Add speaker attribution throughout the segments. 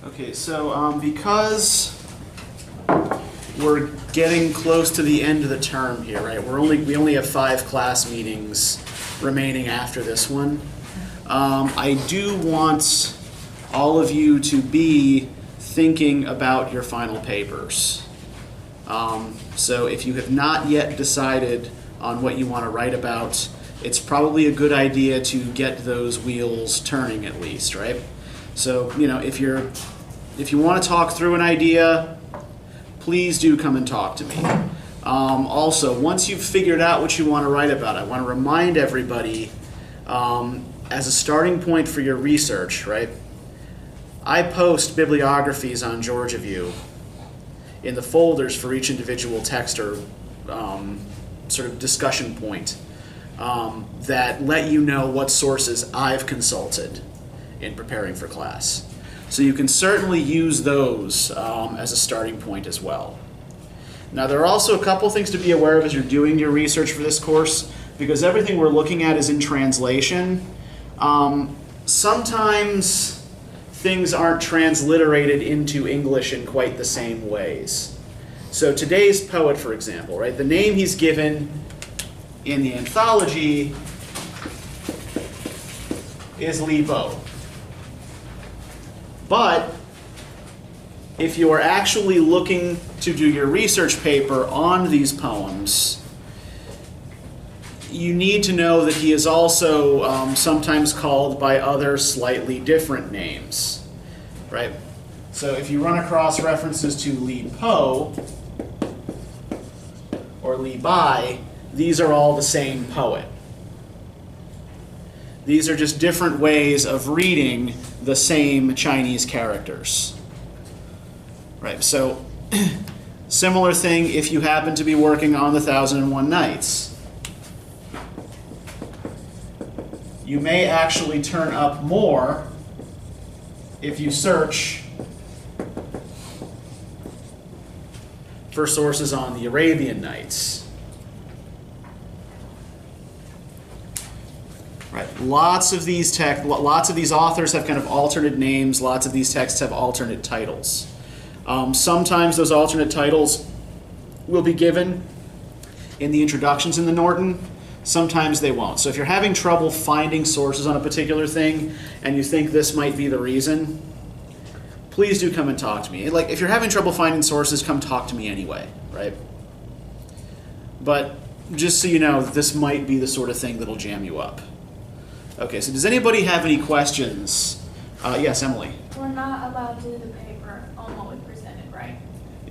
Speaker 1: Okay, so because we're getting close to the end of the term here, right? We only have 5 class meetings remaining after this one. I do want all of you to be thinking about your final papers. So if you have not yet decided on what you want to write about, it's probably a good idea to get those wheels turning at least, right? So, if you want to talk through an idea, please do come and talk to me. Also, once you've figured out what you want to write about, I want to remind everybody, as a starting point for your research, right? I post bibliographies on Georgia View in the folders for each individual text or sort of discussion point that let you know what sources I've consulted in preparing for class. So you can certainly use those as a starting point as well. Now there are also a couple things to be aware of as you're doing your research for this course, because everything we're looking at is in translation. Sometimes things aren't transliterated into English in quite the same ways. So today's poet, for example, right? The name he's given in the anthology is Weibo. But if you are actually looking to do your research paper on these poems, you need to know that he is also sometimes called by other slightly different names, right? So if you run across references to Li Po or Li Bai, these are all the same poet. These are just different ways of reading the same Chinese characters. Right, so similar thing if you happen to be working on the 1001 Nights. You may actually turn up more if you search for sources on the Arabian Nights. Right. Lots of these authors have kind of alternate names. Lots of these texts have alternate titles. Sometimes those alternate titles will be given in the introductions in the Norton. Sometimes they won't. So if you're having trouble finding sources on a particular thing and you think this might be the reason, please do come and talk to me. Like, if you're having trouble finding sources, come talk to me anyway, right? But just so you know, this might be the sort of thing that'll jam you up. Okay, so does anybody have any questions? Yes, Emily.
Speaker 2: We're not allowed to do the paper on what we presented, right?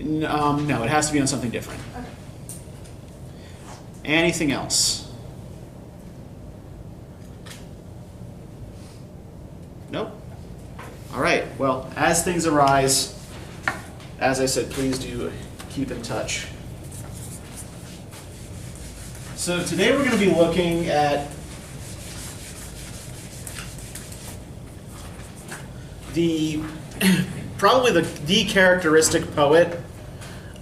Speaker 1: No, it has to be on something different.
Speaker 2: Okay.
Speaker 1: Anything else? Nope. All right, well, as things arise, as I said, please do keep in touch. So today we're going to be looking at probably the characteristic poet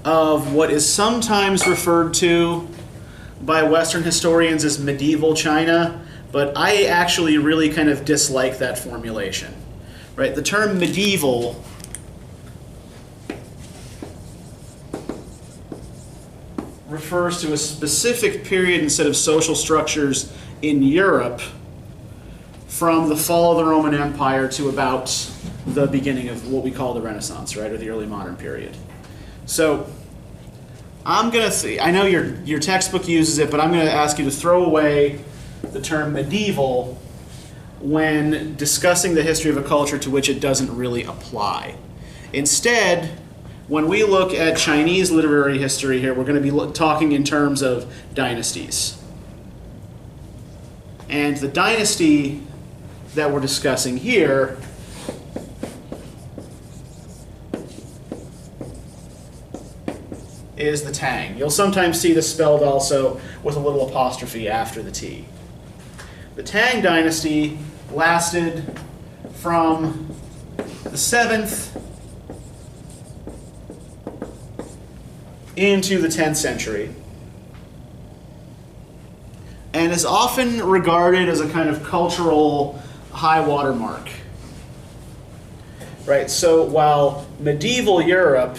Speaker 1: of what is sometimes referred to by Western historians as medieval China, but I actually really kind of dislike that formulation. Right? The term medieval refers to a specific period and set of social structures in Europe from the fall of the Roman Empire to about the beginning of what we call the Renaissance, right, or the early modern period. So I'm going to, I know your textbook uses it, but I'm going to ask you to throw away the term medieval when discussing the history of a culture to which it doesn't really apply. Instead, when we look at Chinese literary history here, we're going to be talking in terms of dynasties. And the dynasty that we're discussing here is the Tang. You'll sometimes see this spelled also with a little apostrophe after the T. The Tang Dynasty lasted from the 7th into the 10th century and is often regarded as a kind of cultural high water mark. right? So while medieval Europe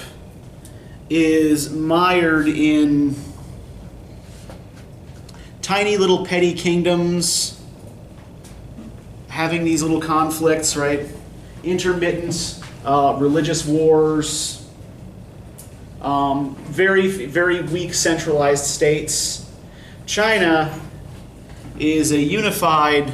Speaker 1: is mired in tiny little petty kingdoms, having these little conflicts, right? Intermittent religious wars, very, very weak centralized states. China is a unified,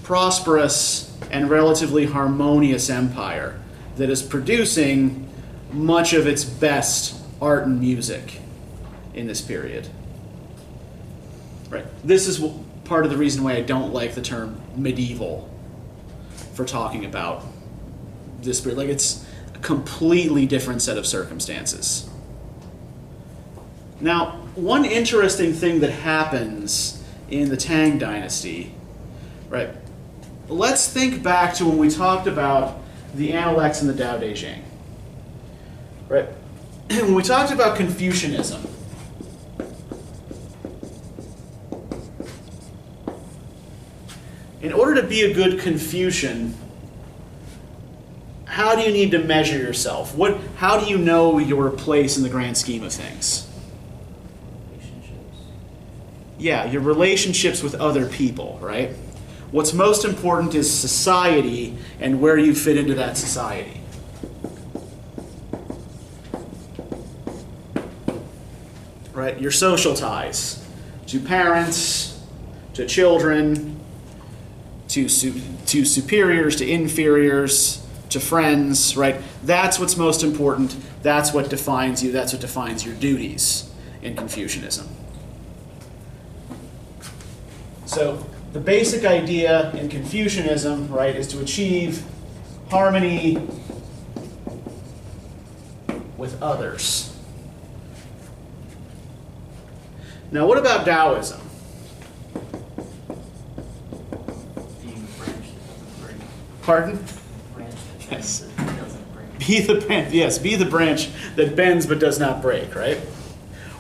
Speaker 1: prosperous, and relatively harmonious empire that is producing much of its best art and music in this period. Right. This is part of the reason why I don't like the term medieval for talking about this period. Like, it's a completely different set of circumstances. Now, one interesting thing that happens in the Tang Dynasty, right? Let's think back to when we talked about the Analects and the Tao Te Ching, right? When we talked about Confucianism, in order to be a good Confucian, how do you need to measure yourself? How do you know your place in the grand scheme of things?
Speaker 3: Relationships.
Speaker 1: Yeah, your relationships with other people, right? What's most important is society and where you fit into that society. Right? Your social ties to parents, to children, to superiors, to inferiors, to friends, right? That's what's most important. That's what defines you. That's what defines your duties in Confucianism. So the basic idea in Confucianism, right, is to achieve harmony with others. Now, what about Taoism?
Speaker 3: Being the branch that doesn't break.
Speaker 1: Pardon?
Speaker 3: Branch that
Speaker 1: Yes.
Speaker 3: bends but doesn't break.
Speaker 1: Be the branch that bends but does not break, right?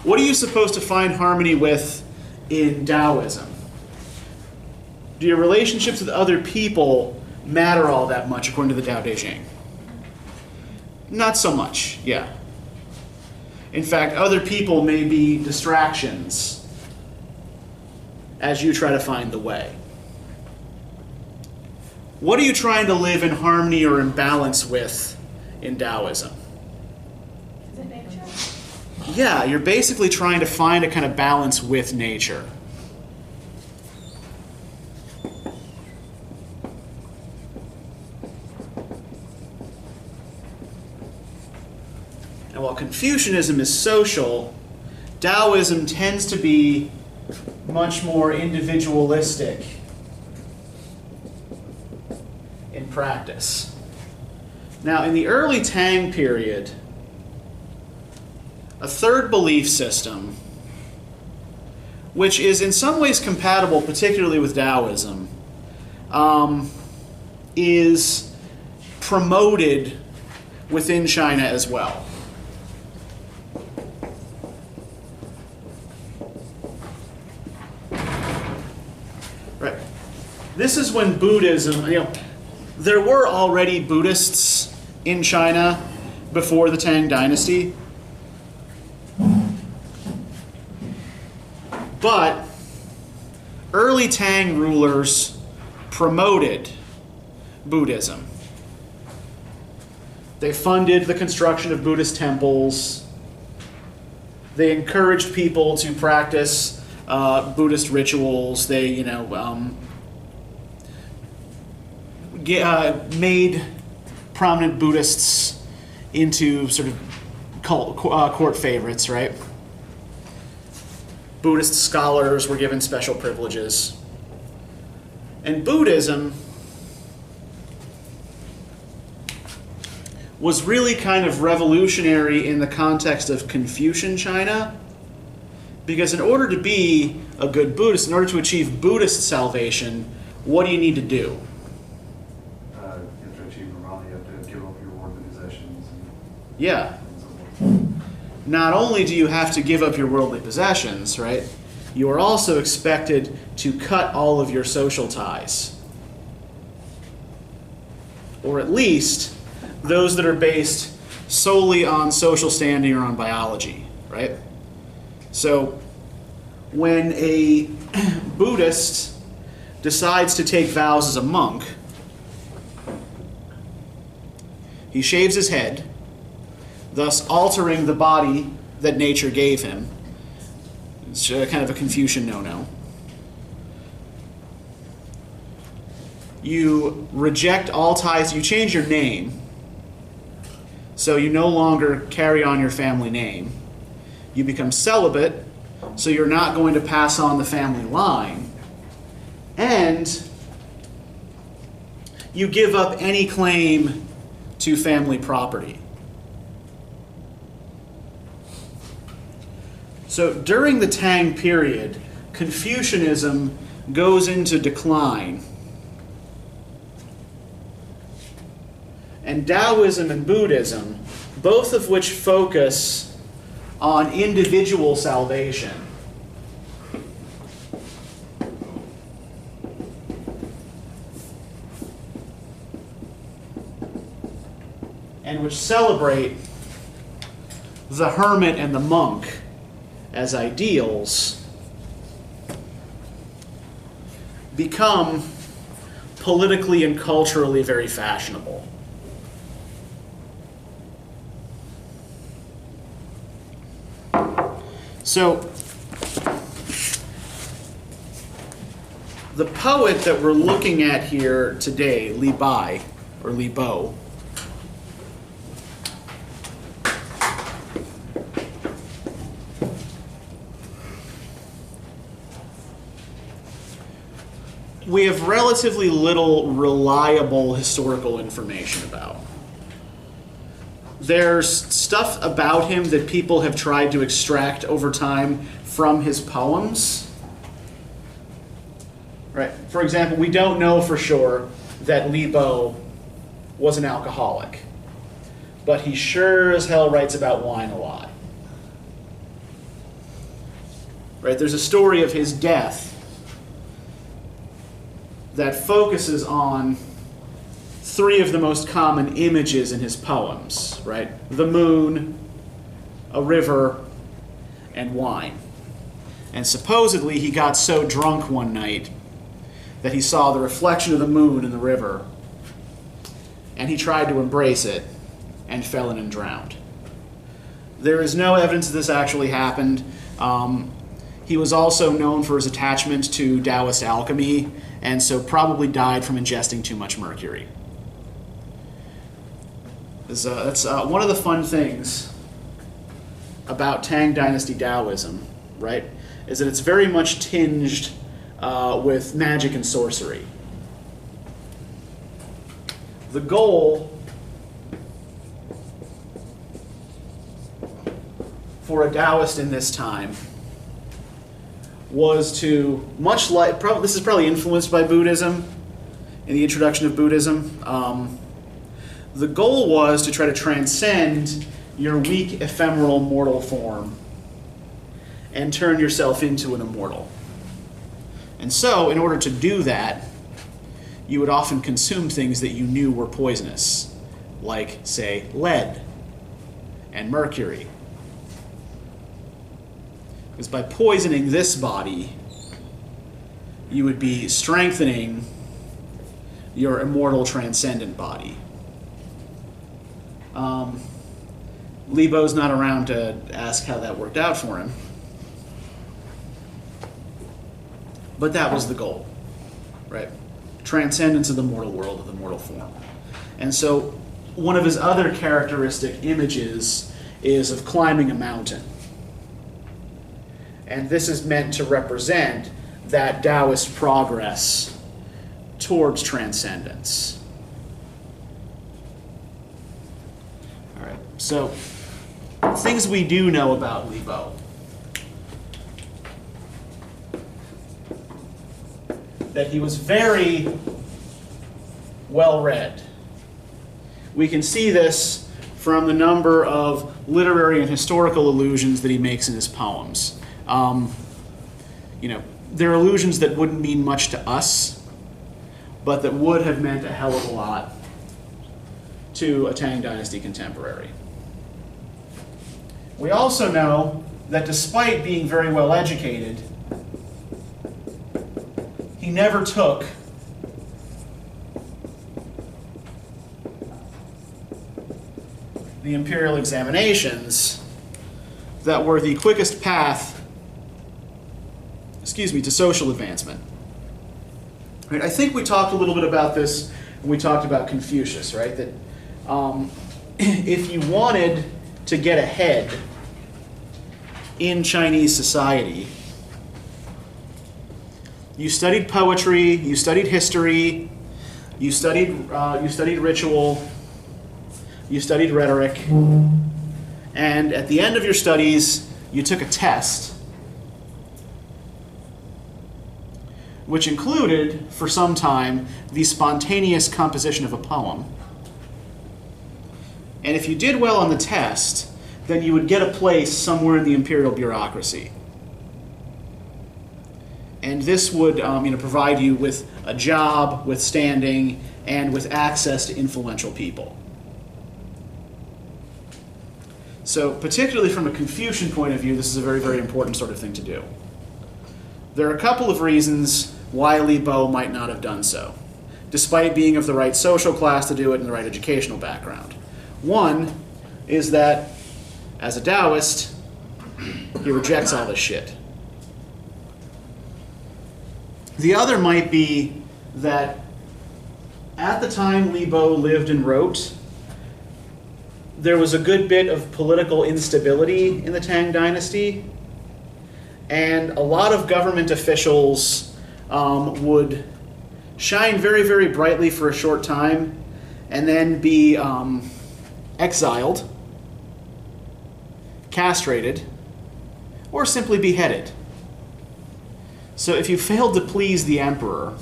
Speaker 1: What are you supposed to find harmony with in Taoism? Do your relationships with other people matter all that much according to the Tao Te Ching? Not so much, yeah. In fact, other people may be distractions as you try to find the way. What are you trying to live in harmony or in balance with in Taoism?
Speaker 2: Is it nature?
Speaker 1: Yeah, you're basically trying to find a kind of balance with nature. And while Confucianism is social, Taoism tends to be much more individualistic in practice. Now, in the early Tang period, a third belief system, which is in some ways compatible, particularly with Taoism, is promoted within China as well. Right. This is when Buddhism, there were already Buddhists in China before the Tang Dynasty. But early Tang rulers promoted Buddhism. They funded the construction of Buddhist temples. They encouraged people to practice Buddhist rituals. They, made prominent Buddhists into sort of court favorites, right? Buddhist scholars were given special privileges. And Buddhism was really kind of revolutionary in the context of Confucian China, because in order to be a good Buddhist, in order to achieve Buddhist salvation, what do you need to do?
Speaker 4: You have to achieve Nirvana, you have to give up your worldly possessions.
Speaker 1: Yeah.
Speaker 4: And so forth.
Speaker 1: Not only do you have to give up your worldly possessions, right? You are also expected to cut all of your social ties. or at least those that are based solely on social standing or on biology, right? So when a Buddhist decides to take vows as a monk, he shaves his head, thus altering the body that nature gave him. It's kind of a Confucian no-no. You reject all ties, you change your name, so you no longer carry on your family name. You become celibate, so you're not going to pass on the family line. And you give up any claim to family property. So during the Tang period, Confucianism goes into decline. And Taoism and Buddhism, both of which focus on individual salvation, and which celebrate the hermit and the monk as ideals, become politically and culturally very fashionable. So, the poet that we're looking at here today, Li Bai, or Li Bo, we have relatively little reliable historical information about. There's stuff about him that people have tried to extract over time from his poems. Right. For example, we don't know for sure that Li Bo was an alcoholic, but he sure as hell writes about wine a lot. Right. There's a story of his death that focuses on three of the most common images in his poems, right? The moon, a river, and wine. And supposedly he got so drunk one night that he saw the reflection of the moon in the river, and he tried to embrace it and fell in and drowned. There is no evidence that this actually happened. He was also known for his attachment to Daoist alchemy, and so probably died from ingesting too much mercury. That's one of the fun things about Tang Dynasty Taoism, right, is that it's very much tinged with magic and sorcery. The goal for a Taoist in this time was to, much like, this is probably influenced by Buddhism, in the introduction of Buddhism, the goal was to try to transcend your weak, ephemeral, mortal form and turn yourself into an immortal. And so, in order to do that, you would often consume things that you knew were poisonous, like, say, lead and mercury. Because by poisoning this body, you would be strengthening your immortal, transcendent body. Li Bo's not around to ask how that worked out for him. But that was the goal, right? Transcendence of the mortal world, of the mortal form. And so one of his other characteristic images is of climbing a mountain. And this is meant to represent that Taoist progress towards transcendence. All right, so things we do know about Li Bo. That he was very well read. We can see this from the number of literary and historical allusions that he makes in his poems. There are allusions that wouldn't mean much to us, but that would have meant a hell of a lot to a Tang Dynasty contemporary. We also know that despite being very well educated, he never took the imperial examinations that were the quickest path, to social advancement. Right, I think we talked a little bit about this when we talked about Confucius, right? That if you wanted to get ahead in Chinese society, you studied poetry, you studied history, you studied ritual, you studied rhetoric, and at the end of your studies, you took a test, which included, for some time, the spontaneous composition of a poem. And if you did well on the test, then you would get a place somewhere in the imperial bureaucracy. And this would provide you with a job, with standing, and with access to influential people. So particularly from a Confucian point of view, this is a very, very important sort of thing to do. There are a couple of reasons why Weibo might not have done so, despite being of the right social class to do it and the right educational background. One is that, as a Daoist, he rejects all this shit. The other might be that at the time Weibo lived and wrote, there was a good bit of political instability in the Tang Dynasty, and a lot of government officials would shine very, very brightly for a short time and then be exiled, castrated, or simply beheaded. So if you failed to please the emperor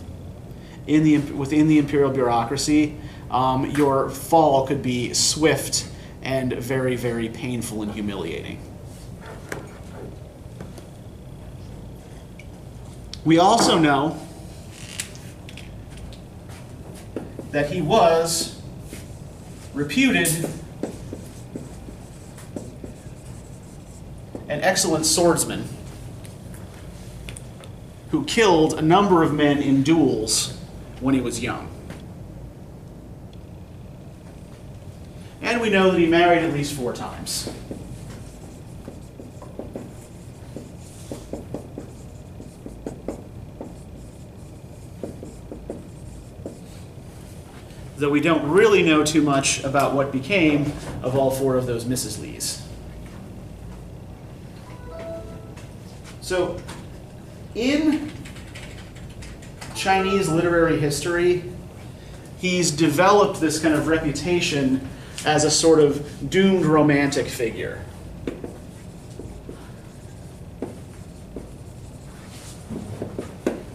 Speaker 1: within the imperial bureaucracy, your fall could be swift and very, very painful and humiliating. We also know that he was reputed an excellent swordsman who killed a number of men in duels when he was young. And we know that he married at least 4 times. Though we don't really know too much about what became of all 4 of those Mrs. Lees. So, in Chinese literary history, he's developed this kind of reputation as a sort of doomed romantic figure.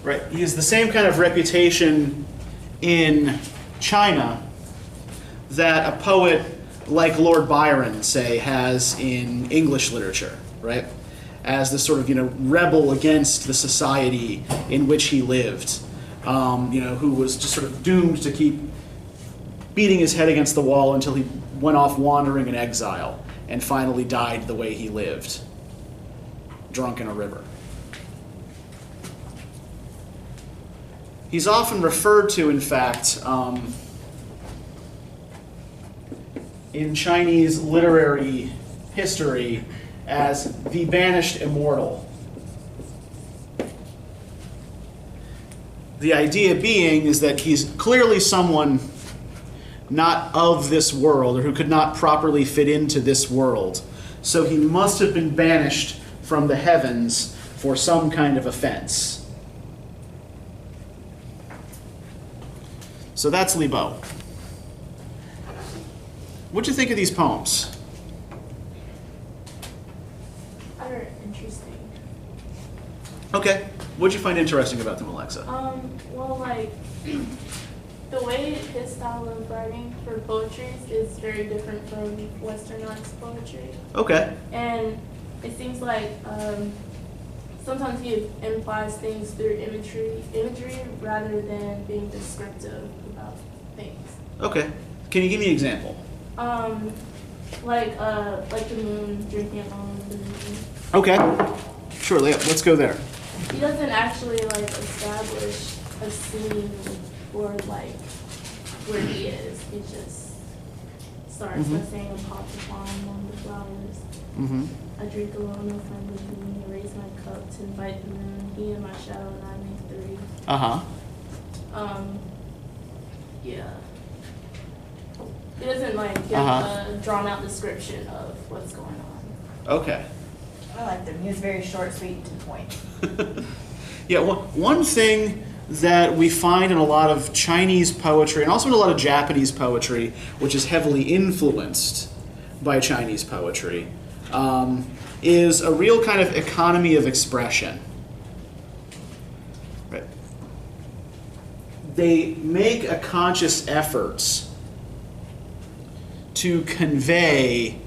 Speaker 1: Right, he has the same kind of reputation in China that a poet like Lord Byron, say, has in English literature, right? As this sort of, rebel against the society in which he lived, who was just sort of doomed to keep beating his head against the wall until he went off wandering in exile and finally died the way he lived, drunk in a river. He's often referred to, in fact, in Chinese literary history as the banished immortal. The idea being is that he's clearly someone not of this world, or who could not properly fit into this world. So he must have been banished from the heavens for some kind of offense. So that's Weibo. What'd you think of these poems?
Speaker 2: They're interesting.
Speaker 1: Okay. What'd you find interesting about them, Alexa?
Speaker 2: Well, like, the way his style of writing for poetry is very different from Westernized poetry.
Speaker 1: Okay.
Speaker 2: And it seems like sometimes he implies things through imagery rather than being descriptive about things.
Speaker 1: Okay. Can you give me an example?
Speaker 2: Like the moon, drinking alone, the moon.
Speaker 1: Okay. Sure, let's go there.
Speaker 2: He doesn't actually like establish a scene or like where he is. He just starts by saying a pot of wine among the flowers.
Speaker 1: Mm-hmm.
Speaker 2: I drink alone, no friend with me. I raise my cup to invite the moon. He and my shadow and I make three.
Speaker 1: Uh-huh.
Speaker 2: Yeah. He doesn't like give a drawn out description of what's going on.
Speaker 1: Okay.
Speaker 5: I like them. He was very short, sweet, and to the point.
Speaker 1: Yeah, one thing that we find in a lot of Chinese poetry, and also in a lot of Japanese poetry, which is heavily influenced by Chinese poetry, is a real kind of economy of expression. Right. They make a conscious effort to convey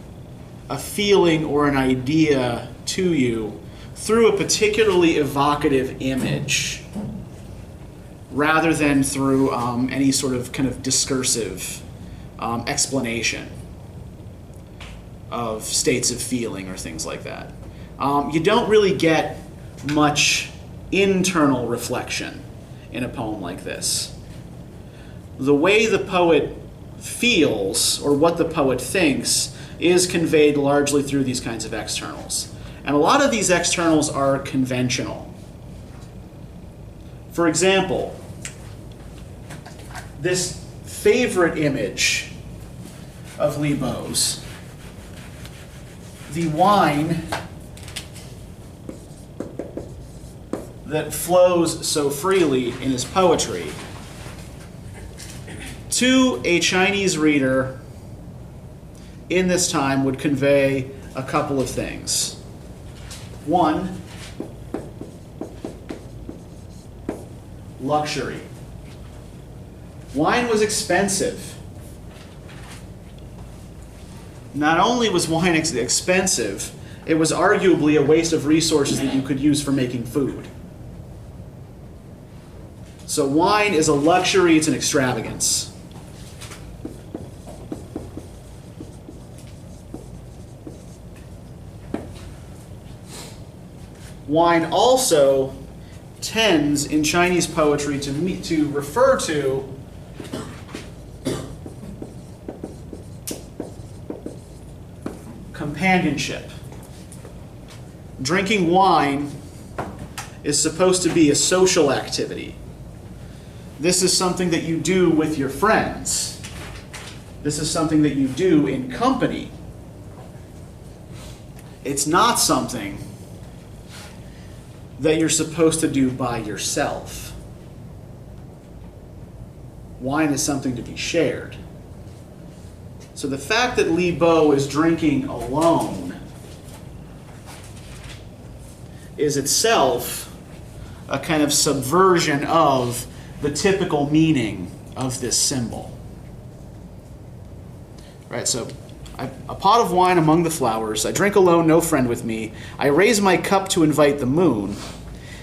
Speaker 1: a feeling or an idea to you through a particularly evocative image, rather than through any sort of kind of discursive explanation of states of feeling or things like that. You don't really get much internal reflection in a poem like this. The way the poet feels, or what the poet thinks, is conveyed largely through these kinds of externals. And a lot of these externals are conventional. For example, this favorite image of Weibo's, the wine that flows so freely in his poetry, to a Chinese reader in this time would convey a couple of things. One, luxury. Wine was expensive. Not only was wine expensive, it was arguably a waste of resources that you could use for making food. So wine is a luxury, it's an extravagance. Wine also tends in Chinese poetry to refer to companionship. Drinking wine is supposed to be a social activity. This is something that you do with your friends. This is something that you do in company. It's not something that you're supposed to do by yourself. Wine is something to be shared. So the fact that Weibo is drinking alone is itself a kind of subversion of the typical meaning of this symbol. Right, so a pot of wine among the flowers. I drink alone, no friend with me. I raise my cup to invite the moon.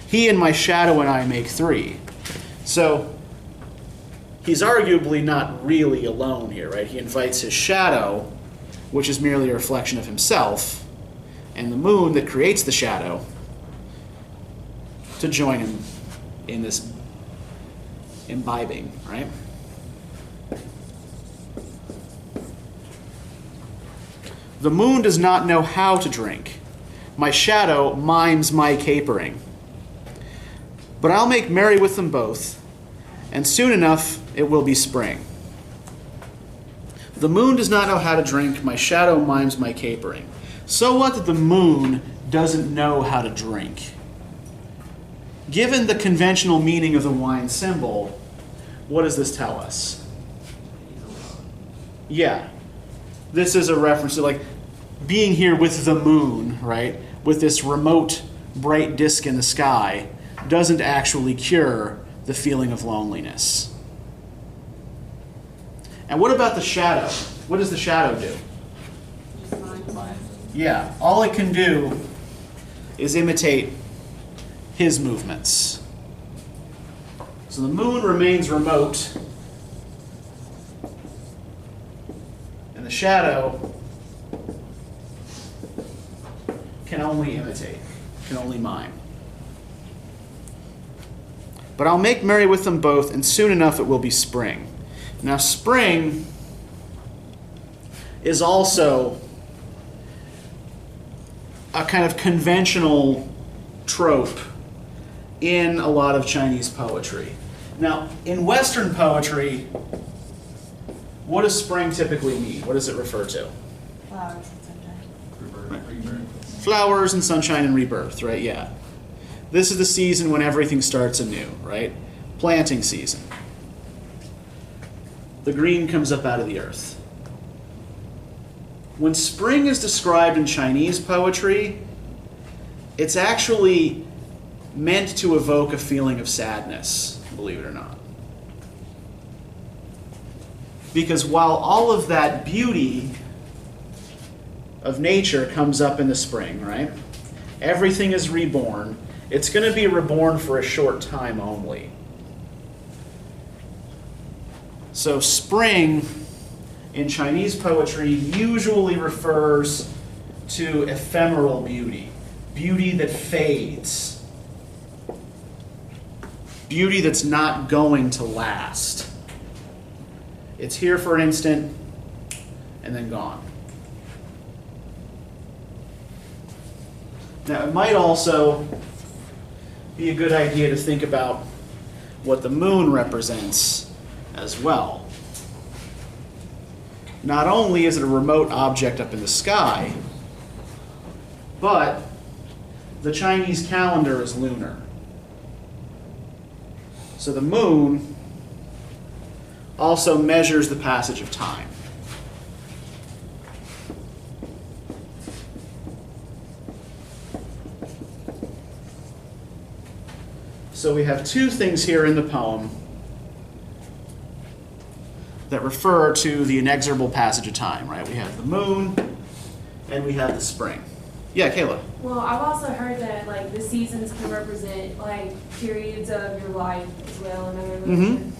Speaker 1: He and my shadow and I make three. So he's arguably not really alone here, right? He invites his shadow, which is merely a reflection of himself, and the moon that creates the shadow to join him in this imbibing, right? The moon does not know how to drink. My shadow mimes my capering. But I'll make merry with them both, and soon enough it will be spring. The moon does not know how to drink. My shadow mimes my capering. So what that the moon doesn't know how to drink? Given the conventional meaning of the wine symbol, what does this tell us? Yeah. This is a reference to like being here with the moon, right? With this remote bright disk in the sky doesn't actually cure the feeling of loneliness. And what about the shadow? What does the shadow do? Yeah, all it can do is imitate his movements. So the moon remains remote, shadow can only imitate, can only mime. But I'll make merry with them both, and soon enough it will be spring. Now, spring is also a kind of conventional trope in a lot of Chinese poetry. Now, in Western poetry, what does spring typically mean? What does it refer to?
Speaker 5: Flowers and sunshine.
Speaker 3: Rebirth.
Speaker 1: Flowers and sunshine and rebirth, right? Yeah. This is the season when everything starts anew, right? Planting season. The green comes up out of the earth. When spring is described in Chinese poetry, it's actually meant to evoke a feeling of sadness, believe it or not. Because while all of that beauty of nature comes up in the spring, right? Everything is reborn. It's going to be reborn for a short time only. So spring in Chinese poetry usually refers to ephemeral beauty, beauty that fades, beauty that's not going to last. It's here for an instant and then gone. Now, it might also be a good idea to think about what the moon represents as well. Not only is it a remote object up in the sky, but the Chinese calendar is lunar. So the moon also measures the passage of time. So we have two things here in the poem that refer to the inexorable passage of time, right? We have the moon and we have the spring. Yeah, Kayla.
Speaker 6: Well, I've also heard that like the seasons can represent like periods of your life as well in other literature.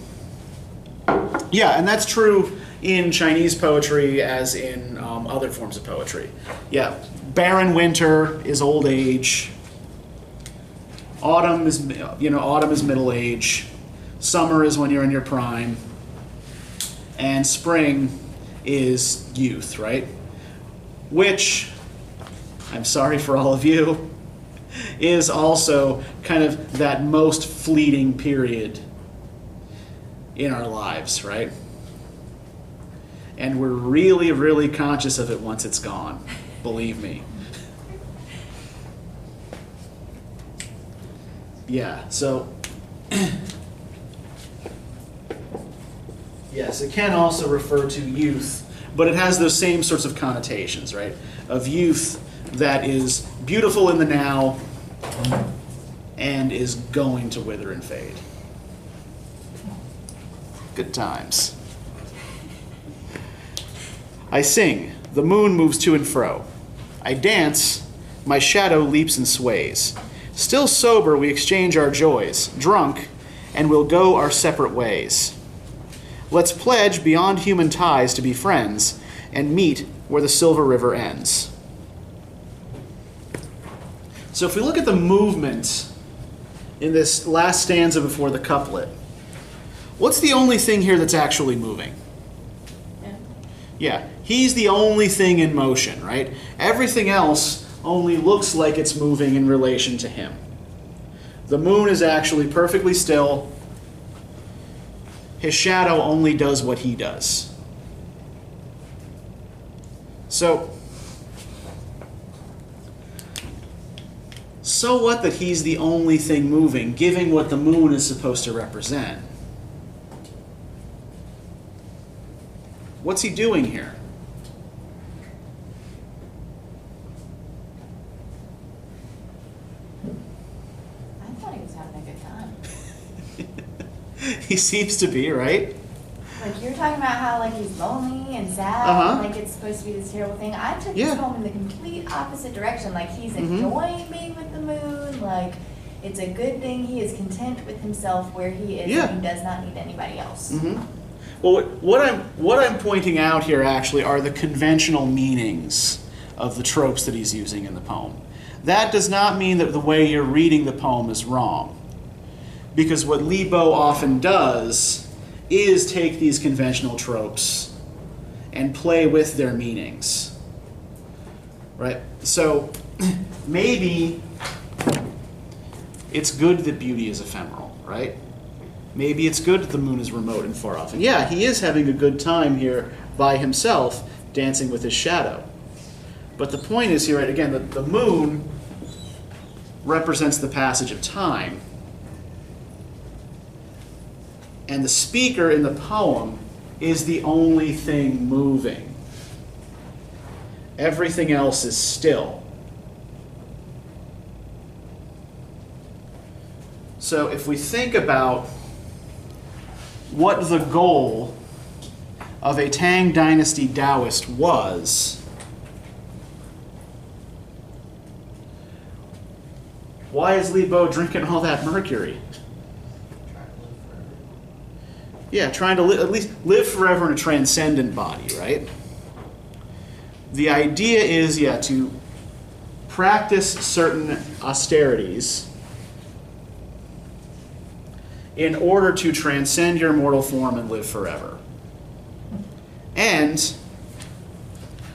Speaker 1: Yeah, and that's true in Chinese poetry as in other forms of poetry. Yeah, barren winter is old age. Autumn is middle age. Summer is when you're in your prime. And spring is youth, right? Which, I'm sorry for all of you, is also kind of that most fleeting period in our lives, right? And we're really, really conscious of it once it's gone, believe me. Yeah, so yes, it can also refer to youth, but it has those same sorts of connotations, right? Of youth that is beautiful in the now and is going to wither and fade. Good times. I sing, the moon moves to and fro. I dance, my shadow leaps and sways. Still sober, we exchange our joys. Drunk, and we'll go our separate ways. Let's pledge beyond human ties to be friends and meet where the silver river ends. So if we look at the movement in this last stanza before the couplet, what's the only thing here that's actually moving? Yeah, he's the only thing in motion, right? Everything else only looks like it's moving in relation to him. The moon is actually perfectly still. His shadow only does what he does. So what that he's the only thing moving, given what the moon is supposed to represent? What's he doing here?
Speaker 5: I thought he was having a good time.
Speaker 1: He seems to be, right?
Speaker 5: Like you're talking about how like he's lonely and sad,
Speaker 1: Uh-huh.
Speaker 5: and, like it's supposed to be this terrible thing. I took
Speaker 1: Yeah.
Speaker 5: this home in the complete opposite direction. Like he's
Speaker 1: Mhm.
Speaker 5: enjoying being with the moon. Like it's a good thing. He is content with himself where he is,
Speaker 1: Yeah.
Speaker 5: and he does not need anybody else.
Speaker 1: Mm-hmm. Well, what I'm pointing out here actually are the conventional meanings of the tropes that he's using in the poem. That does not mean that the way you're reading the poem is wrong. Because what Weibo often does is take these conventional tropes and play with their meanings. Right? So maybe it's good that beauty is ephemeral, right? Maybe it's good that the moon is remote and far off. And yeah, he is having a good time here by himself, dancing with his shadow. But the point is here, right, again, that the moon represents the passage of time. And the speaker in the poem is the only thing moving. Everything else is still. So if we think about what the goal of a Tang Dynasty Daoist was, why is Weibo drinking all that mercury? Yeah, trying to at least live forever in a transcendent body, right? The idea is, yeah, to practice certain austerities in order to transcend your mortal form and live forever. And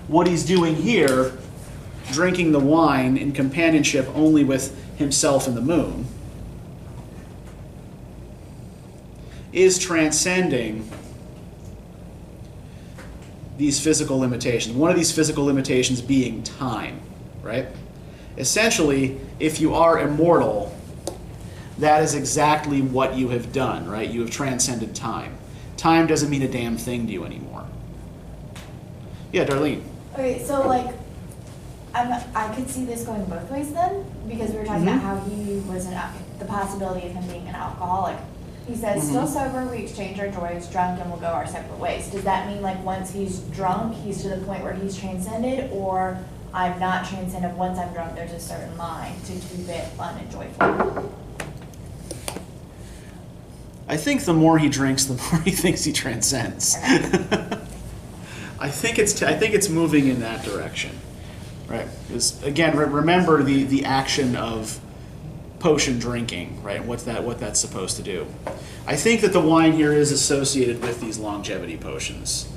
Speaker 1: what he's doing here, drinking the wine in companionship only with himself and the moon, is transcending these physical limitations. One of these physical limitations being time, right? Essentially, if you are immortal, that is exactly what you have done, right? You have transcended time. Time doesn't mean a damn thing to you anymore. Yeah, Darlene.
Speaker 5: Okay, so like, I could see this going both ways then, because we were talking about how he was the possibility of him being an alcoholic. He says, still sober, we exchange our joys, drunk, and we'll go our separate ways. Does that mean like once he's drunk, he's to the point where he's transcended, or I'm not transcended, once I'm drunk, there's a certain line to keep it fun and joyful?
Speaker 1: I think the more he drinks, the more he thinks he transcends. I think it's moving in that direction, right? Because again, remember the action of potion drinking, right? And what that's supposed to do. I think that the wine here is associated with these longevity potions,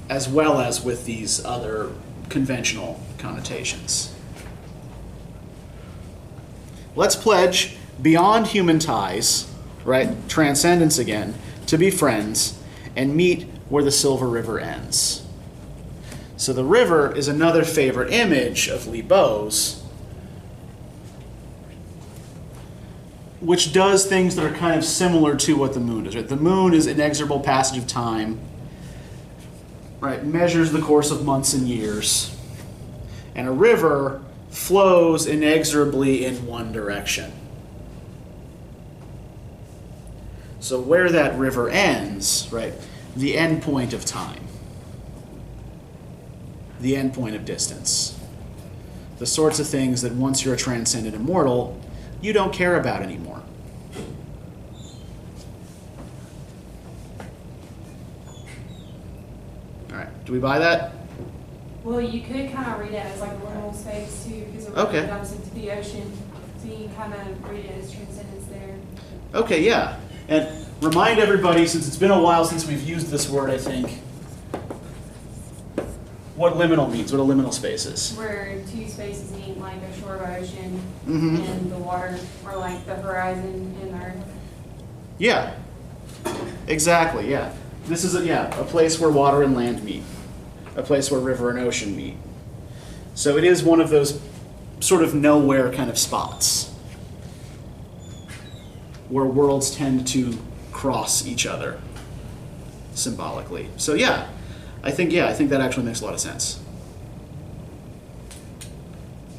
Speaker 1: as well as with these other conventional connotations. Let's pledge beyond human ties, right? Transcendence again, to be friends and meet where the silver river ends. So the river is another favorite image of Weibo's, which does things that are kind of similar to what the moon does. Right? The moon is inexorable passage of time, right? Measures the course of months and years. And a river flows inexorably in one direction. So where that river ends, right, the end point of time, the end point of distance, the sorts of things that once you're a transcendent immortal, you don't care about anymore. All right, do we buy that?
Speaker 6: Well, you could kind of read it as like a liminal space too, because it
Speaker 1: Okay.
Speaker 6: really dumps into the ocean. So you can kind of read it as transcendence there.
Speaker 1: Okay, yeah. And remind everybody, since it's been a while since we've used this word, I think, what liminal means, what a liminal space is.
Speaker 6: Where two spaces meet like a shore of ocean
Speaker 1: Mhm.
Speaker 6: and the water, or like the horizon and the earth.
Speaker 1: Yeah, exactly, yeah. This is a place where water and land meet, a place where river and ocean meet. So it is one of those sort of nowhere kind of spots where worlds tend to cross each other symbolically. So yeah, I think that actually makes a lot of sense.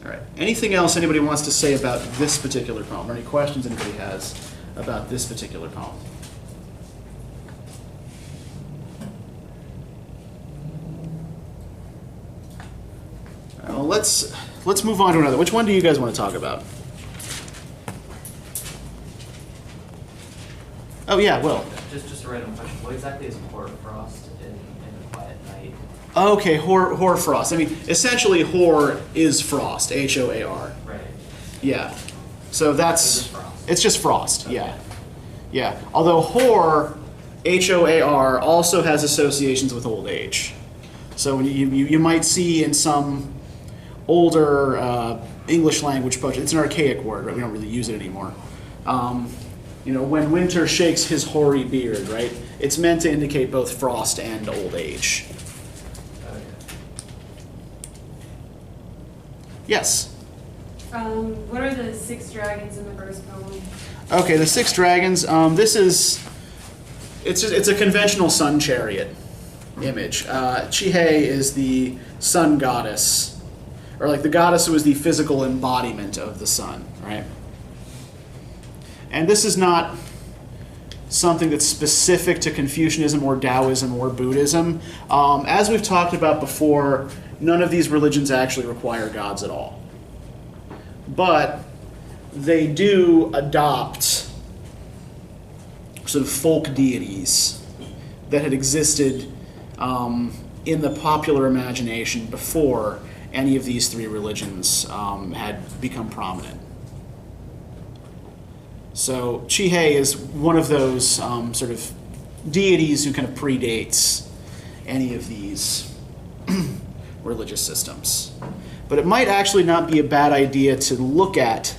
Speaker 1: All right. Anything else anybody wants to say about this particular poem, or any questions anybody has about this particular poem? All right, well, let's move on to another. Which one do you guys want to talk about? Oh yeah, Will.
Speaker 3: Just a random question. What exactly is hoarfrost in the quiet night?
Speaker 1: Okay, hoarfrost. I mean, essentially, hoar is frost. Hoar.
Speaker 3: Right.
Speaker 1: Yeah. So that's
Speaker 3: It's just frost.
Speaker 1: it's just frost.
Speaker 3: Okay.
Speaker 1: Yeah. Yeah. Although hoar, Hoar, also has associations with old age. So when you might see in some older English language poetry, it's an archaic word, right? We don't really use it anymore. When winter shakes his hoary beard, right? It's meant to indicate both frost and old age.
Speaker 3: Okay.
Speaker 1: Yes.
Speaker 6: What are the 6 dragons in the first poem?
Speaker 1: Okay, the 6 dragons. It's a conventional sun chariot image. Chihei is the sun goddess, or like the goddess who is the physical embodiment of the sun, right? And this is not something that's specific to Confucianism or Taoism or Buddhism. As we've talked about before, none of these religions actually require gods at all. But they do adopt sort of folk deities that had existed in the popular imagination before any of these 3 religions had become prominent. So Chihei is one of those sort of deities who kind of predates any of these religious systems. But it might actually not be a bad idea to look at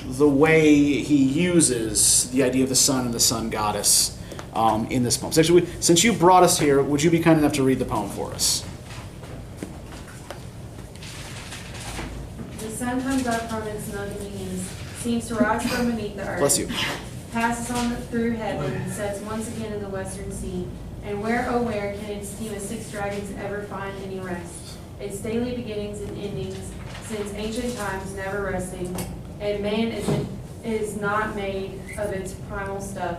Speaker 1: the way he uses the idea of the sun and the sun goddess in this poem. So actually, since you brought us here, would you be kind enough to read the poem for us?
Speaker 6: The sun comes up from its snug dominions, seems to rise from beneath the earth.
Speaker 1: Bless you.
Speaker 6: Passes on through heaven, sets once again in the western sea. And where, oh where, can its team of 6 dragons ever find any rest? Its daily beginnings and endings, since ancient times never resting, and man is not made of its primal stuff.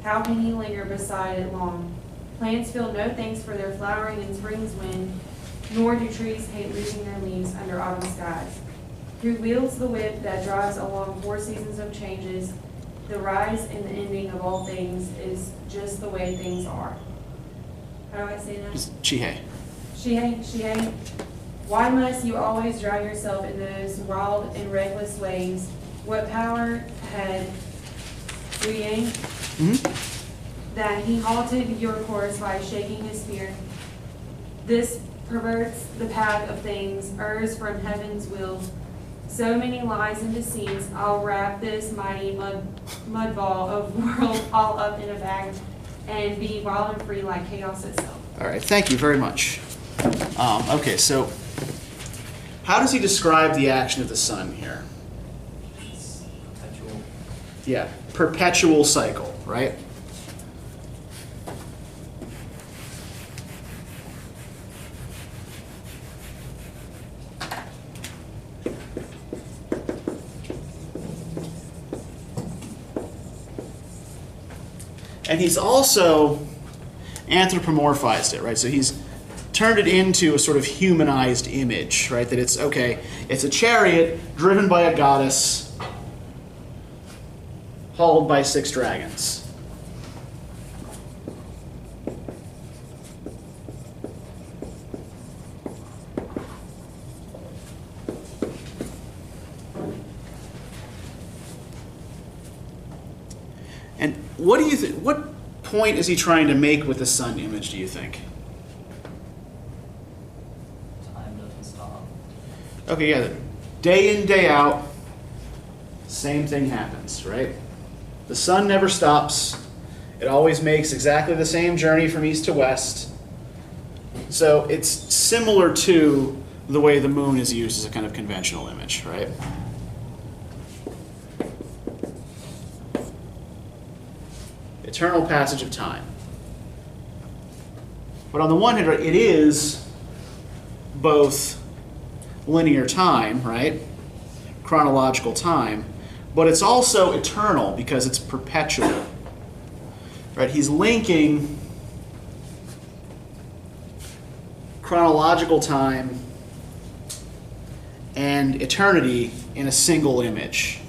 Speaker 6: How can he linger beside it long? Plants feel no thanks for their flowering in spring's wind, nor do trees hate losing their leaves under autumn skies. Who wields the whip that drives along 4 seasons of changes, the rise and the ending of all things is just the way things are. How do I say that?
Speaker 1: Chihei.
Speaker 6: Chihei, why must you always drown yourself in those wild and reckless waves? What power had Liu Yang that he halted your course by shaking his spear? This perverts the path of things, errs from heaven's will. So many lies and deceits, I'll wrap this mighty mud ball of world all up in a bag and be wild and free like chaos itself.
Speaker 1: All right, thank you very much. Okay, so how does he describe the action of the sun here?
Speaker 3: It's perpetual.
Speaker 1: Yeah, perpetual cycle, right? And he's also anthropomorphized it, right? So he's turned it into a sort of humanized image, right? That it's, okay, it's a chariot driven by a goddess, hauled by 6 dragons. And what do you think? What point is he trying to make with the sun image, do you think?
Speaker 3: Time doesn't stop.
Speaker 1: Okay, yeah. Day in, day out, same thing happens, right? The sun never stops. It always makes exactly the same journey from east to west. So it's similar to the way the moon is used as a kind of conventional image, right? Eternal passage of time. But on the one hand, it is both linear time, right? Chronological time, but it's also eternal because it's perpetual. Right? He's linking chronological time and eternity in a single image.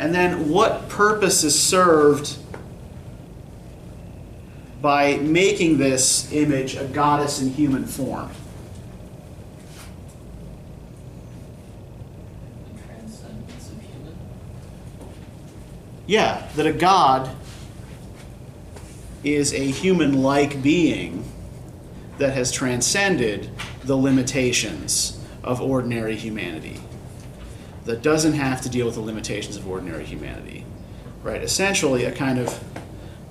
Speaker 1: And then what purpose is served by making this image a goddess in human form?
Speaker 3: The transcendence of human.
Speaker 1: Yeah, that a god is a human-like being that has transcended the limitations of ordinary humanity, that doesn't have to deal with the limitations of ordinary humanity, right? Essentially a kind of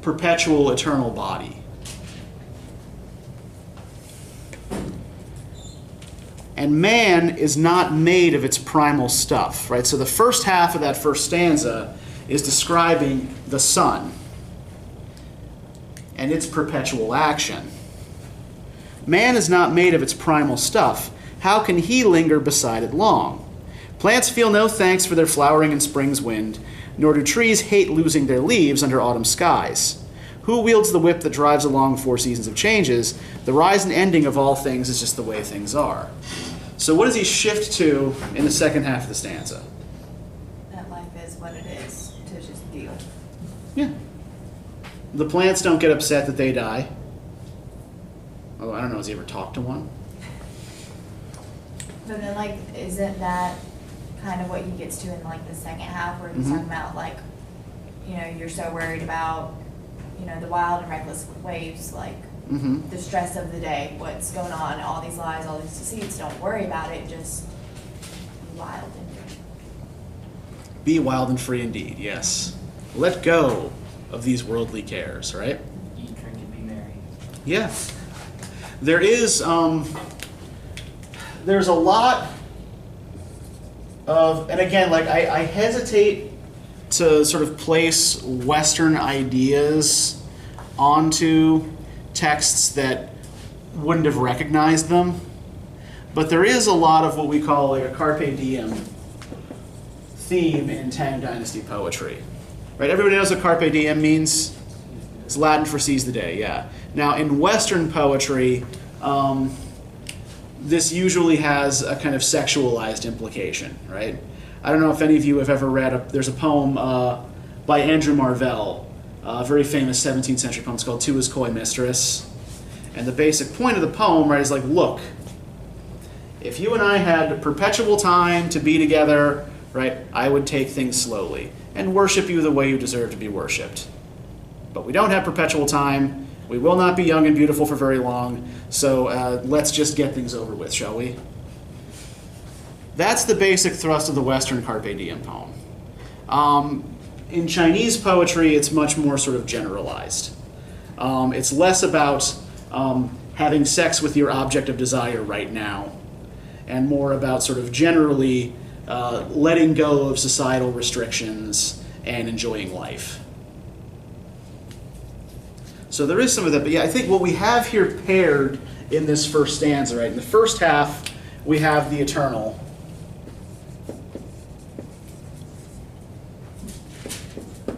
Speaker 1: perpetual eternal body. And man is not made of its primal stuff, right? So the first half of that first stanza is describing the sun and its perpetual action. Man is not made of its primal stuff. How can he linger beside it long? Plants feel no thanks for their flowering in spring's wind, nor do trees hate losing their leaves under autumn skies. Who wields the whip that drives along 4 seasons of changes? The rise and ending of all things is just the way things are. So what does he shift to in the second half of the stanza?
Speaker 5: That life is what it is, to just deal.
Speaker 1: Yeah. The plants don't get upset that they die. Oh, I don't know, has he ever talked to one?
Speaker 5: But then, like, isn't that kind of what he gets to in, like, the second half, where he's talking about, like, you know, you're so worried about, you know, the wild and reckless waves, like, the stress of the day, what's going on, all these lies, all these deceits, don't worry about it, just be wild and free.
Speaker 1: Be wild and free indeed, yes. Let go of these worldly cares, right?
Speaker 3: Eat, drink, and be merry.
Speaker 1: Yeah. There is, there's a lot of, and again, like, I hesitate to sort of place Western ideas onto texts that wouldn't have recognized them. But there is a lot of what we call like a Carpe Diem theme in Tang Dynasty poetry. Right? Everybody knows what Carpe Diem means? It's Latin for seize the day, yeah. Now, in Western poetry, this usually has a kind of sexualized implication, right? I don't know if any of you have ever read, there's a poem by Andrew Marvell, a very famous 17th century poem. It's called To His Coy Mistress. And the basic point of the poem, right, is like, look, if you and I had perpetual time to be together, right, I would take things slowly and worship you the way you deserve to be worshipped. But we don't have perpetual time. We will not be young and beautiful for very long, so let's just get things over with, shall we? That's the basic thrust of the Western Carpe Diem poem. In Chinese poetry, it's much more sort of generalized. It's less about having sex with your object of desire right now, and more about sort of generally letting go of societal restrictions and enjoying life. So there is some of that, but yeah, I think what we have here paired in this first stanza, right? In the first half, we have the eternal.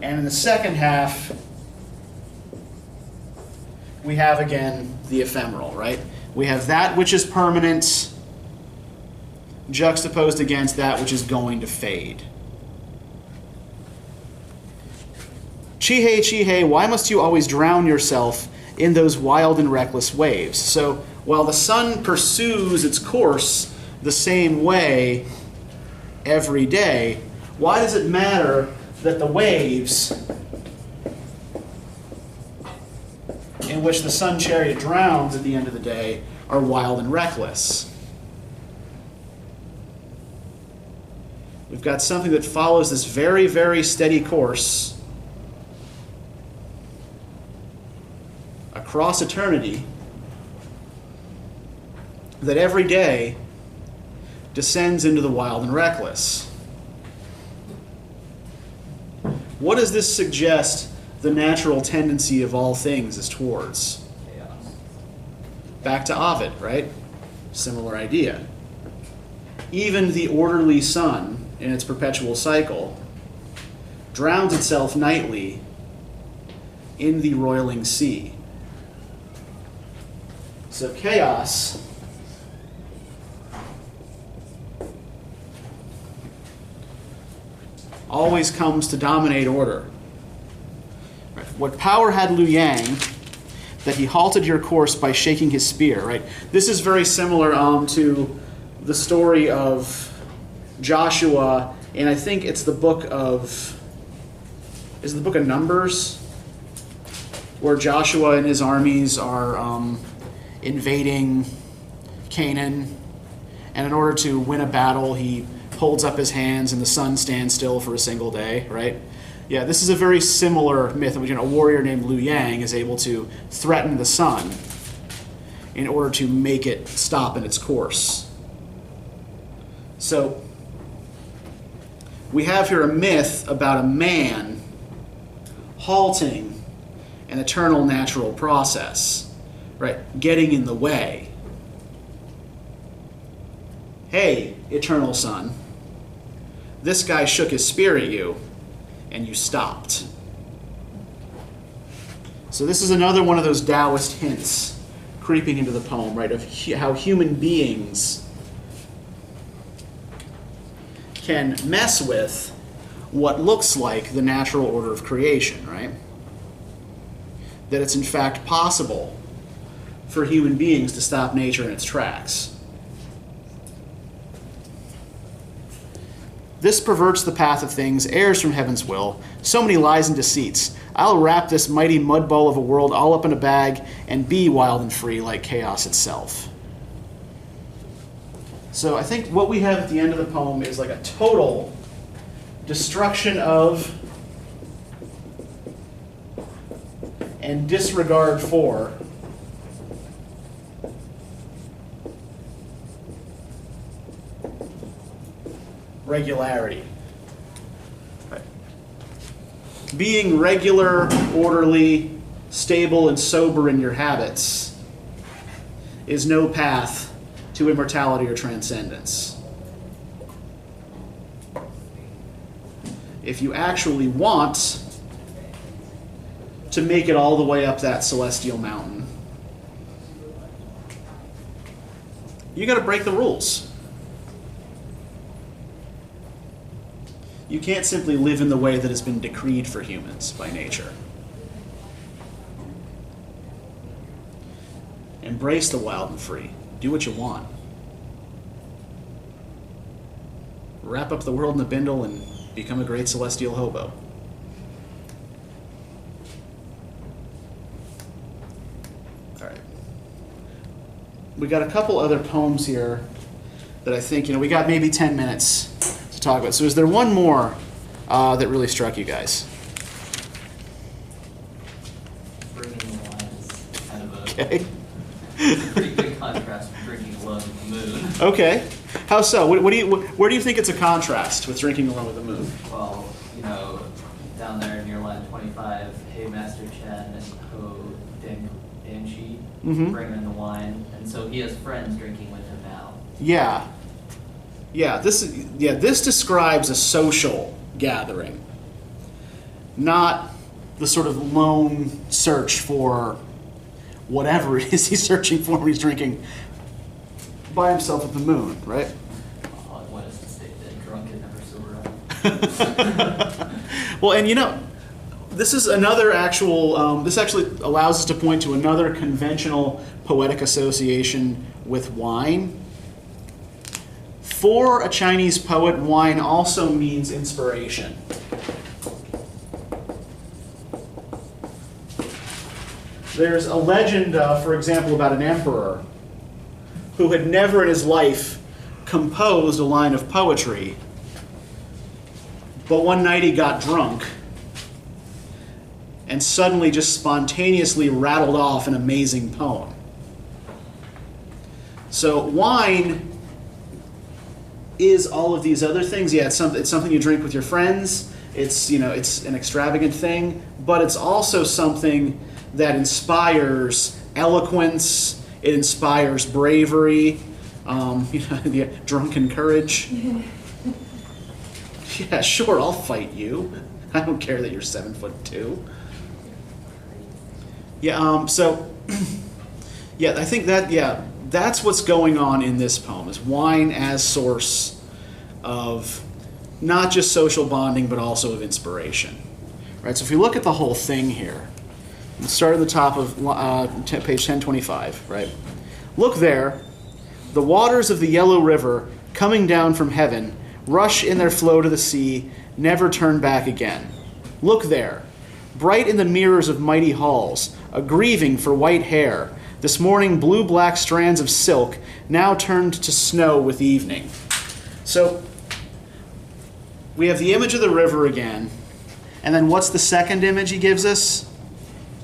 Speaker 1: And in the second half, we have again the ephemeral, right? We have that which is permanent juxtaposed against that which is going to fade. Chihei, Chihei, why must you always drown yourself in those wild and reckless waves? So while the sun pursues its course the same way every day, why does it matter that the waves in which the sun chariot drowns at the end of the day are wild and reckless? We've got something that follows this very, very steady course across eternity that every day descends into the wild and reckless. What does this suggest the natural tendency of all things is towards?
Speaker 3: Chaos.
Speaker 1: Back to Ovid, right? Similar idea. Even the orderly sun in its perpetual cycle drowns itself nightly in the roiling sea. So chaos always comes to dominate order. Right. What power had Liu Yang that he halted your course by shaking his spear, right? This is very similar to the story of Joshua, and I think it's the book of, is it the book of Numbers? Where Joshua and his armies are invading Canaan, and in order to win a battle, he holds up his hands and the sun stands still for a single day, right? Yeah, this is a very similar myth in which a warrior named Liu Yang is able to threaten the sun in order to make it stop in its course. So, we have here a myth about a man halting an eternal natural process, right? Getting in the way. Hey, eternal sun, this guy shook his spear at you, and you stopped. So this is another one of those Daoist hints creeping into the poem, right, of how human beings can mess with what looks like the natural order of creation, right? That it's in fact possible for human beings to stop nature in its tracks. This perverts the path of things, errs from heaven's will. So many lies and deceits. I'll wrap this mighty mud ball of a world all up in a bag and be wild and free like chaos itself. So I think what we have at the end of the poem is like a total destruction of and disregard for regularity. Right. Being regular, orderly, stable, and sober in your habits is no path to immortality or transcendence. If you actually want to make it all the way up that celestial mountain, you got to break the rules. You can't simply live in the way that has been decreed for humans by nature. Embrace the wild and free. Do what you want. Wrap up the world in a bindle and become a great celestial hobo. All right. We got a couple other poems here that I think, we got maybe 10 minutes to talk about. So is there one more that really struck you guys?
Speaker 3: Bringing the wine is kind of a
Speaker 1: Okay.
Speaker 3: pretty big contrast with drinking alone with the moon.
Speaker 1: Okay. How so? Where do you think it's a contrast with drinking alone with the moon?
Speaker 3: Well, down there near line 25, Hey Master Chen and Ho Danchi bringing in the wine, and so he has friends drinking with him now.
Speaker 1: Yeah. This describes a social gathering, not the sort of lone search for whatever it is he's searching for when he's drinking by himself at the moon, right?
Speaker 3: What is the state that drunk and never sober up?
Speaker 1: Well, and this is another actual, this actually allows us to point to another conventional poetic association with wine. For a Chinese poet, wine also means inspiration. There's a legend, for example, about an emperor who had never in his life composed a line of poetry, but one night he got drunk and suddenly just spontaneously rattled off an amazing poem. So wine is all of these other things. Yeah, it's something you drink with your friends. It's an extravagant thing, but it's also something that inspires eloquence. It inspires bravery, drunken courage. Yeah, sure, I'll fight you. I don't care that you're 7'2". Yeah. So, yeah, I think that's what's going on in this poem, is wine as source of not just social bonding, but also of inspiration. Right? So if you look at the whole thing here, let's start at the top of page 1025, right? Look there, the waters of the Yellow River, coming down from heaven, rush in their flow to the sea, never turn back again. Look there, bright in the mirrors of mighty halls, a grieving for white hair, this morning blue-black strands of silk, now turned to snow with evening. So, we have the image of the river again, and then what's the second image he gives us?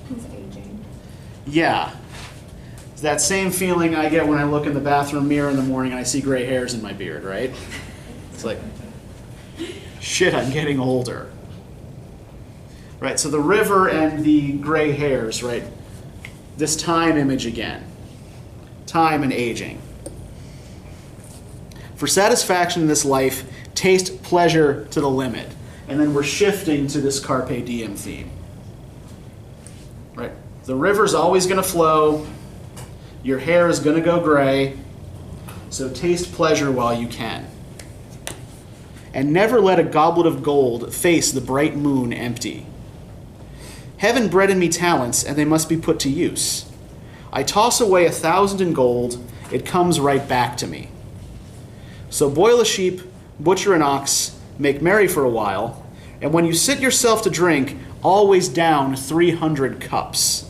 Speaker 5: He's aging.
Speaker 1: Yeah. It's that same feeling I get when I look in the bathroom mirror in the morning and I see gray hairs in my beard, right? It's like, shit, I'm getting older. Right, so the river and the gray hairs, right? This time image again. Time and aging. For satisfaction in this life, taste pleasure to the limit. And then we're shifting to this Carpe Diem theme. Right? The river's always going to flow. Your hair is going to go gray. So taste pleasure while you can. And never let a goblet of gold face the bright moon empty. Heaven bred in me talents, and they must be put to use. I toss away 1,000 in gold, it comes right back to me. So boil a sheep, butcher an ox, make merry for a while, and when you sit yourself to drink, always down 300 cups.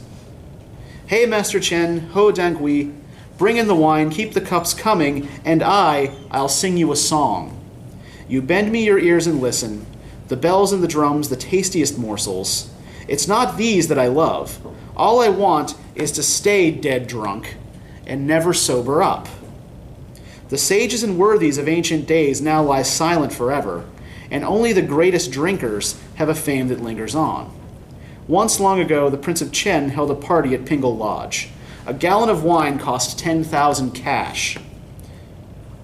Speaker 1: Hey, Master Chen, ho dang we, bring in the wine, keep the cups coming, and I'll sing you a song. You bend me your ears and listen, the bells and the drums, the tastiest morsels. It's not these that I love. All I want is to stay dead drunk and never sober up. The sages and worthies of ancient days now lie silent forever, and only the greatest drinkers have a fame that lingers on. Once long ago, the Prince of Chen held a party at Pingle Lodge. A gallon of wine cost 10,000 cash.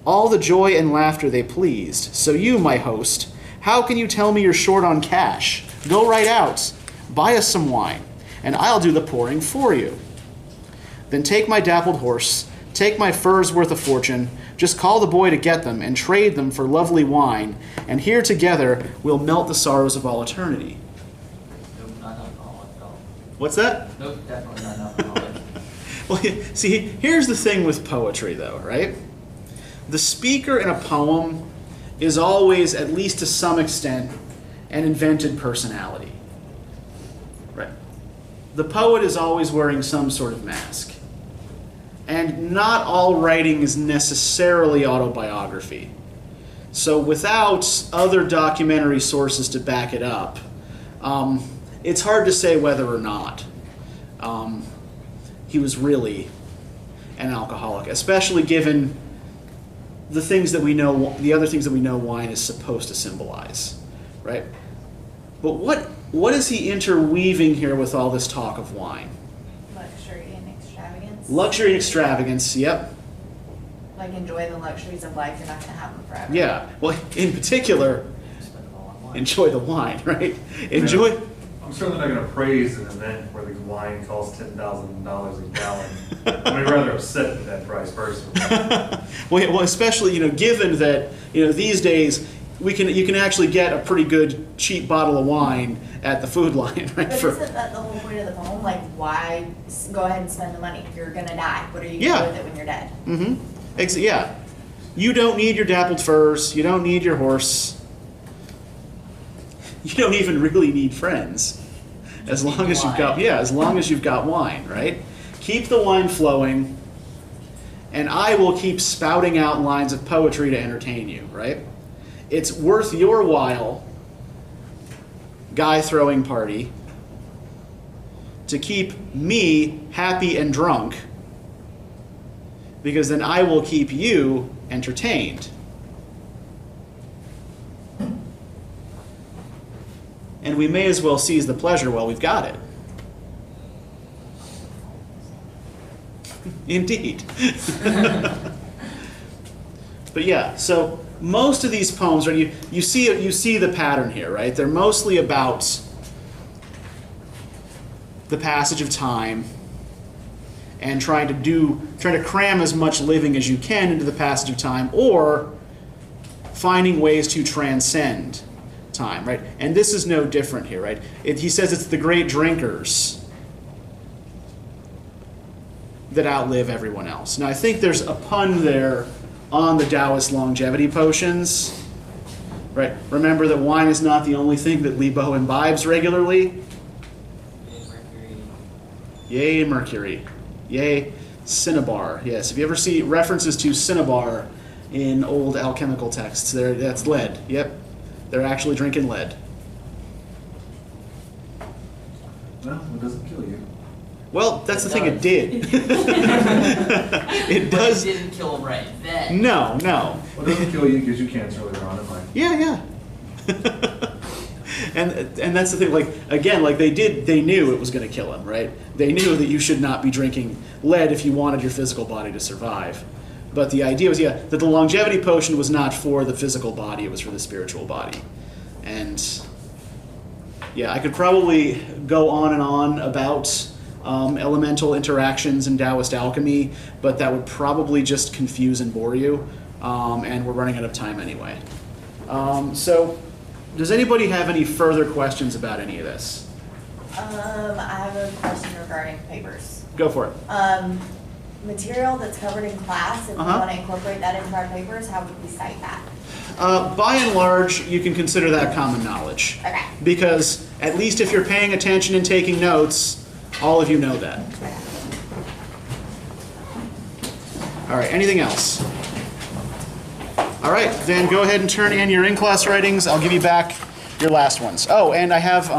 Speaker 1: All the joy and laughter they pleased. So you, my host, how can you tell me you're short on cash? Go right out. Buy us some wine, and I'll do the pouring for you. Then take my dappled horse, take my furs worth a fortune, just call the boy to get them, and trade them for lovely wine, and here together we'll melt the sorrows of all eternity.
Speaker 3: Nope, not alcoholic at all.
Speaker 1: What's that?
Speaker 3: Nope, definitely not alcoholic.
Speaker 1: Well, see, here's the thing with poetry, though, right? The speaker in a poem is always, at least to some extent, an invented personality. Right. The poet is always wearing some sort of mask. And not all writing is necessarily autobiography. So without other documentary sources to back it up, it's hard to say whether or not he was really an alcoholic, especially given the things that we know, the other things that we know wine is supposed to symbolize, right? But what is he interweaving here with all this talk of wine?
Speaker 5: Luxury and extravagance.
Speaker 1: Luxury and extravagance, yep.
Speaker 5: Like enjoy the luxuries of life, you're not going to have them forever.
Speaker 1: Yeah, well, in particular,
Speaker 3: Spend it all on wine.
Speaker 1: enjoy the wine, right? Enjoy.
Speaker 4: I'm certainly not gonna praise an event where the wine costs $10,000 a gallon. I'd be rather upset with that price personally.
Speaker 1: Well, especially given that these days you can actually get a pretty good cheap bottle of wine at the food line, right?
Speaker 5: But isn't that the whole point of the poem? Like, why go ahead and spend the money? You're going to die. What are you going to do with it when you're dead?
Speaker 1: Mm-hmm. Yeah. You don't need your dappled furs. You don't need your horse. You don't even really need friends. As long as you've got wine, right? Keep the wine flowing, and I will keep spouting out lines of poetry to entertain you, right? It's worth your while, guy throwing party, to keep me happy and drunk, because then I will keep you entertained. And we may as well seize the pleasure while we've got it. Indeed. But yeah, so most of these poems, right, you see the pattern here, right? They're mostly about the passage of time and trying to cram as much living as you can into the passage of time, or finding ways to transcend time, right? And this is no different here, right? He says it's the great drinkers that outlive everyone else. Now, I think there's a pun there on the Taoist longevity potions, right? Remember that wine is not the only thing that Weibo imbibes regularly. Yay, mercury. Yay, cinnabar. Yes, if you ever see references to cinnabar in old alchemical texts, that's lead. Yep, they're actually drinking lead.
Speaker 4: Well, it doesn't kill you.
Speaker 1: Well, that's the thing, it
Speaker 3: does.
Speaker 1: did. It does.
Speaker 3: But it didn't kill him right then.
Speaker 1: No.
Speaker 4: Well, it doesn't kill you, it gives you cancer later on in life.
Speaker 1: Yeah. And that's the thing, like, again, like they knew it was going to kill him, right? They knew that you should not be drinking lead if you wanted your physical body to survive. But the idea was, that the longevity potion was not for the physical body, it was for the spiritual body. And yeah, I could probably go on and on about elemental interactions in Taoist alchemy, but that would probably just confuse and bore you, and we're running out of time anyway. So, does anybody have any further questions about any of this?
Speaker 5: I have a question regarding papers.
Speaker 1: Go for it.
Speaker 5: Material that's covered in class, if we want to incorporate that into our papers, how would we cite that?
Speaker 1: By and large, you can consider that common knowledge.
Speaker 5: Okay.
Speaker 1: Because at least if you're paying attention and taking notes, all of you know that.
Speaker 5: Okay.
Speaker 1: All right, anything else? All right, then go ahead and turn in your in-class writings. I'll give you back your last ones. Oh, and I have